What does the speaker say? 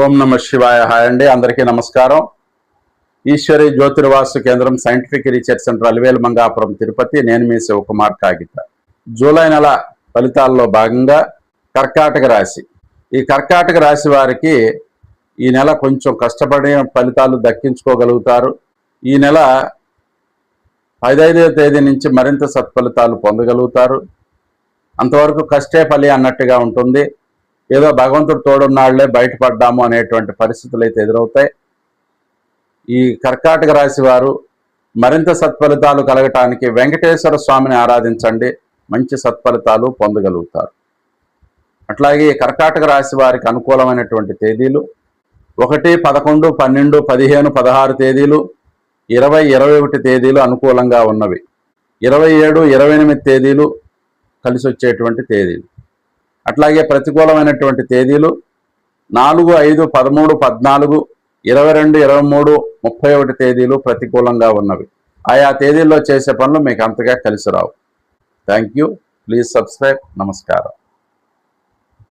ఓం నమ శివాయ. హాయ్ అండి, అందరికీ నమస్కారం. ఈశ్వరి జ్యోతిర్వాసు కేంద్రం scientific research centre Alivelu Mangapuram Tirupati. నేను మీ శివకుమార్ కాగిత. జూలై నెల ఫలితాల్లో భాగంగా కర్కాటక రాశి. ఈ కర్కాటక రాశి వారికి ఈ నెల కొంచెం కష్టపడి ఫలితాలు దక్కించుకోగలుగుతారు. ఈ నెల 15వ తేదీ నుంచి మరింత సత్ఫలితాలు పొందగలుగుతారు. అంతవరకు కష్టే ఫలి అన్నట్టుగా ఉంటుంది. ఏదో భగవంతుడు తోడున్నాళ్లే బయటపడ్డాము అనేటువంటి పరిస్థితులు అయితే ఎదురవుతాయి. ఈ కర్కాటక రాశి వారు మరింత సత్ఫలితాలు కలగటానికి వెంకటేశ్వర స్వామిని ఆరాధించండి, మంచి సత్ఫలితాలు పొందగలుగుతారు. అట్లాగే కర్కాటక రాశి వారికి అనుకూలమైనటువంటి తేదీలు 1, 11, 12, 15, 16 తేదీలు, 20, 21 తేదీలు అనుకూలంగా ఉన్నవి. 27, 28 తేదీలు కలిసి వచ్చేటువంటి తేదీలు. అట్లాగే ప్రతికూలమైనటువంటి తేదీలు 4, 5, 13, 14, 22, 23, 31 తేదీలు ప్రతికూలంగా ఉన్నవి. ఆయా తేదీల్లో చేసే పనులు మీకు అంతగా కలిసి రావు. Thank you. Please subscribe. నమస్కారం.